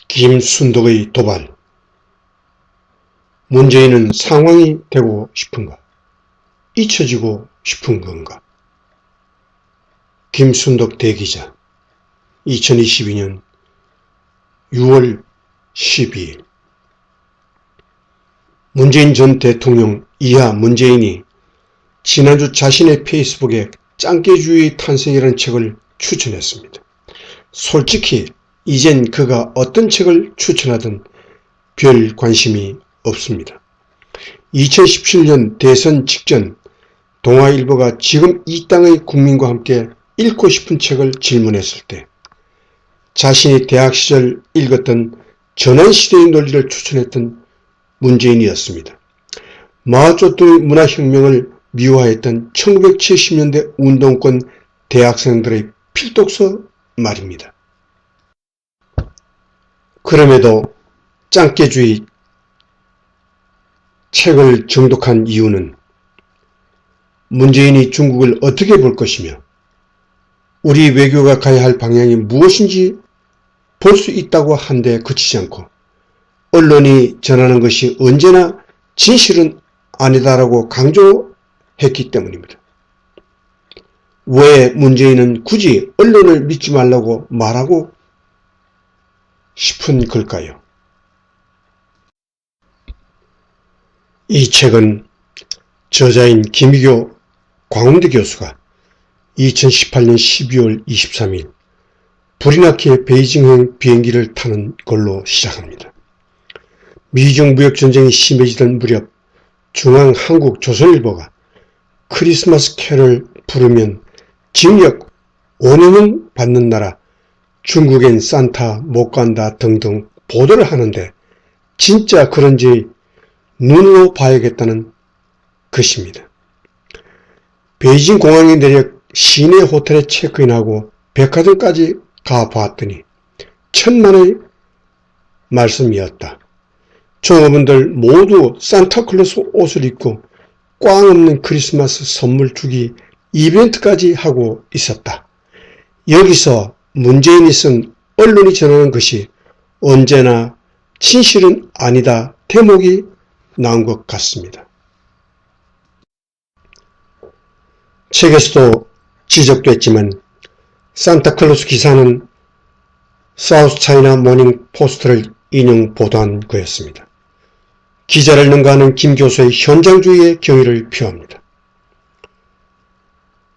김순덕의 도발. 문재인은 상황이 되고 싶은가? 잊혀지고 싶은 건가? 김순덕 대기자, 2022년 6월 12일. 문재인 전 대통령 이하 문재인이 지난주 자신의 페이스북에 짱깨주의 탄생이라는 책을 추천했습니다. 솔직히 이젠 그가 어떤 책을 추천하든 별 관심이 없습니다. 2017년 대선 직전 동아일보가 지금 이 땅의 국민과 함께 읽고 싶은 책을 질문했을 때 자신이 대학 시절 읽었던 전환시대의 논리를 추천했던 문재인이었습니다. 마오쩌둥의 문화혁명을 미화했던 1970년대 운동권 대학생들의 필독서 말입니다. 그럼에도 짱깨주의 책을 정독한 이유는 문재인이 중국을 어떻게 볼 것이며 우리 외교가 가야 할 방향이 무엇인지 볼 수 있다고 한데 그치지 않고 언론이 전하는 것이 언제나 진실은 아니다라고 강조했기 때문입니다. 왜 문재인은 굳이 언론을 믿지 말라고 말하고 싶은 걸까요? 이 책은 저자인 김희교 광운대 교수가 2018년 12월 23일 불이 나게 베이징행 비행기를 타는 걸로 시작합니다. 미중 무역전쟁이 심해지던 무렵 중앙한국조선일보가 크리스마스 캐럴 부르면 징역 5년을 받는 나라 중국엔 산타 못 간다 등등 보도를 하는데 진짜 그런지 눈으로 봐야겠다는 것입니다. 베이징 공항에 내려 시내 호텔에 체크인하고 백화점까지 가보았더니 천만의 말씀이었다. 종업원들 모두 산타클로스 옷을 입고 꽝 없는 크리스마스 선물 주기 이벤트까지 하고 있었다. 여기서 문재인이 쓴 언론이 전하는 것이 언제나 진실은 아니다 대목이 나온 것 같습니다. 책에서도 지적됐지만 산타클로스 기사는 사우스 차이나 모닝 포스트를 인용 보도한 거였습니다. 기자를 능가하는 김 교수의 현장주의의 경의를 표합니다.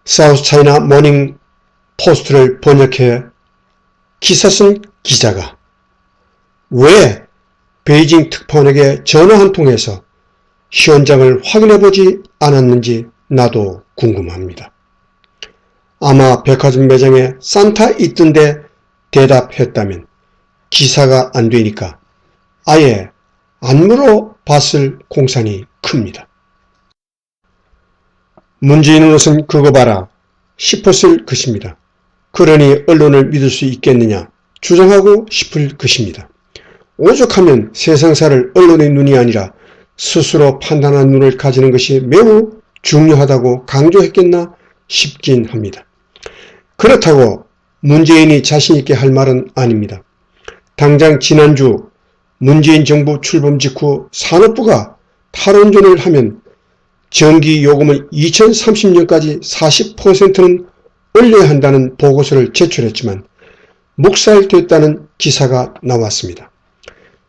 사우스 차이나 모닝 포스트를 번역해 기사 쓴 기자가 왜 베이징 특파원에게 전화 한 통해서 현장을 확인해보지 않았는지 나도 궁금합니다. 아마 백화점 매장에 산타 있던데 대답했다면 기사가 안 되니까 아예 안 물어봤을 공산이 큽니다. 문재인은 우선 그거 봐라 싶었을 것입니다. 그러니 언론을 믿을 수 있겠느냐 주장하고 싶을 것입니다. 오죽하면 세상사를 언론의 눈이 아니라 스스로 판단하는 눈을 가지는 것이 매우 중요하다고 강조했겠나 싶긴 합니다. 그렇다고 문재인이 자신있게 할 말은 아닙니다. 당장 지난주 문재인 정부 출범 직후 산업부가 탈원전을 하면 전기요금을 2030년까지 40%는 올려야 한다는 보고서를 제출했지만 묵살됐다는 기사가 나왔습니다.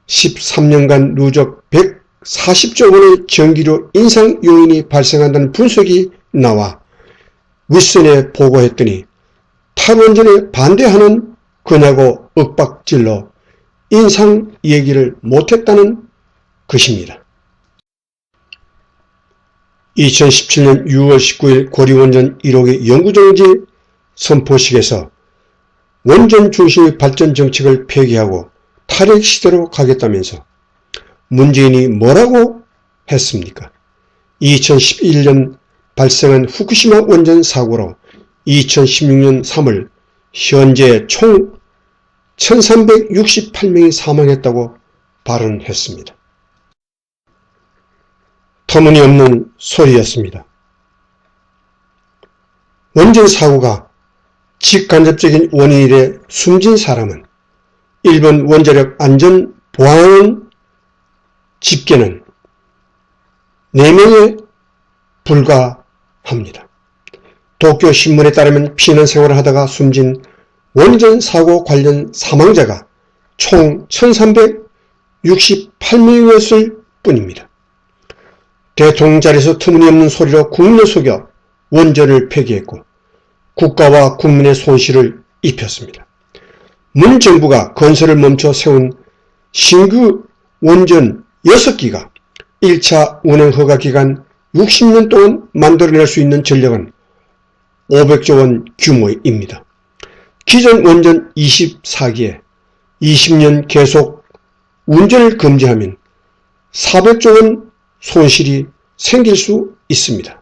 13년간 누적 140조 원의 전기료 인상 요인이 발생한다는 분석이 나와 윗선에 보고했더니 탈원전에 반대하는 거냐고 윽박질러 인상 얘기를 못했다는 것입니다. 2017년 6월 19일 고리원전 1호기 영구정지 선포식에서 원전 중심의 발전 정책을 폐기하고 탈핵 시대로 가겠다면서 문재인이 뭐라고 했습니까? 2011년 발생한 후쿠시마 원전 사고로 2016년 3월 현재 총 1368명이 사망했다고 발언했습니다. 터무니없는 소리였습니다. 원전 사고가 직간접적인 원인이 돼 숨진 사람은 일본 원자력 안전 보안 집계는 4명에 불과합니다. 도쿄 신문에 따르면 피난 생활을 하다가 숨진 원전 사고 관련 사망자가 총 1368명이었을 뿐입니다. 대통령 자리에서 터무니없는 소리로 국민을 속여 원전을 폐기했고 국가와 국민의 손실을 입혔습니다. 문 정부가 건설을 멈춰 세운 신규 원전 6기가 1차 운행 허가 기간 60년 동안 만들어낼 수 있는 전력은 500조 원 규모입니다. 기존 원전 24기에 20년 계속 운전을 금지하면 400조 원 손실이 생길 수 있습니다.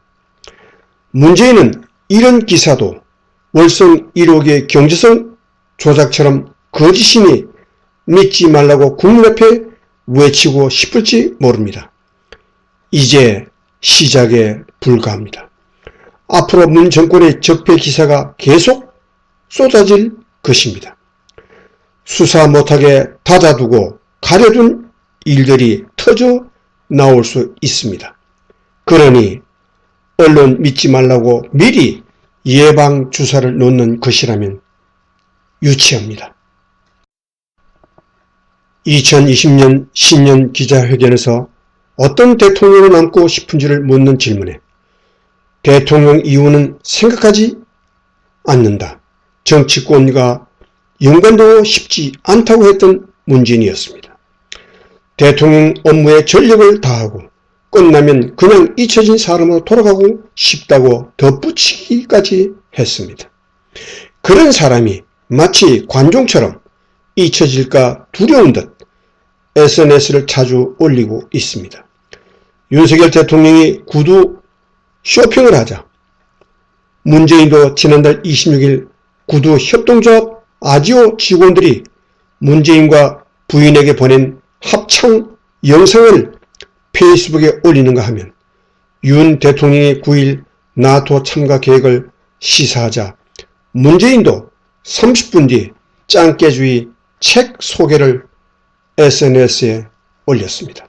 문제는 이런 기사도 월성 1호기의 경제성 조작처럼 거짓이니 믿지 말라고 국민 앞에 외치고 싶을지 모릅니다. 이제 시작에 불과합니다. 앞으로 문 정권의 적폐 기사가 계속 쏟아질 것입니다. 수사 못하게 닫아두고 가려둔 일들이 터져 나올 수 있습니다. 그러니 언론 믿지 말라고 미리 예방주사를 놓는 것이라면 유치합니다. 2020년 신년 기자회견에서 어떤 대통령을 남고 싶은지를 묻는 질문에 대통령 이후는 생각하지 않는다. 정치권과 연관되고 싶지 않다고 했던 문재인이었습니다. 대통령 업무에 전력을 다하고 끝나면 그냥 잊혀진 사람으로 돌아가고 싶다고 덧붙이기까지 했습니다. 그런 사람이 마치 관종처럼 잊혀질까 두려운 듯 SNS를 자주 올리고 있습니다. 윤석열 대통령이 구두 쇼핑을 하자 문재인도 지난달 26일 구두 협동조합 아지오 직원들이 문재인과 부인에게 보낸 합창 영상을 페이스북에 올리는가 하면 윤 대통령의 9일 나토 참가 계획을 시사하자 문재인도 30분 뒤 짱깨주의 책 소개를 SNS에 올렸습니다.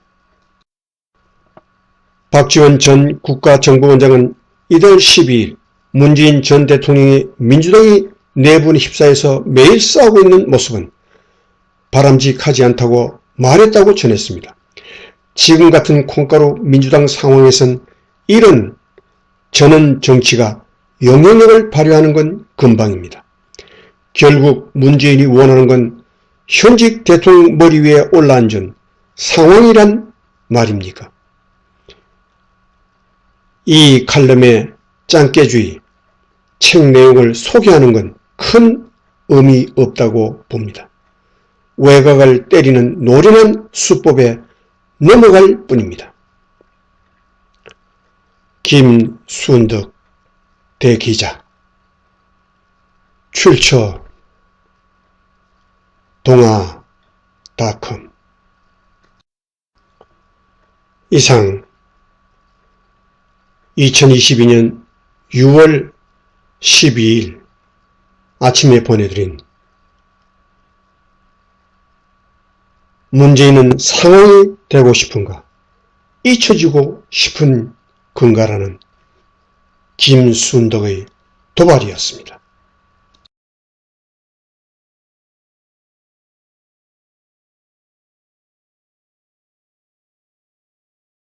박지원 전 국가정보원장은 이달 12일 문재인 전 대통령이 민주당이 내분에 휩싸여서 매일 싸우고 있는 모습은 바람직하지 않다고 말했다고 전했습니다. 지금 같은 콩가루 민주당 상황에선 이런 전원 정치가 영향력을 발휘하는 건 금방입니다. 결국 문재인이 원하는 건 현직 대통령 머리 위에 올라앉은 상황이란 말입니까? 이 칼럼의 짱깨주의 책 내용을 소개하는 건 큰 의미 없다고 봅니다. 외곽을 때리는 노련한 수법에 넘어갈 뿐입니다. 김순덕 대기자 출처 동아닷컴 이상 2022년 6월 12일 아침에 보내드린 문재인은 상황이 되고 싶은가 잊혀지고 싶은 건가라는 김순덕의 도발이었습니다.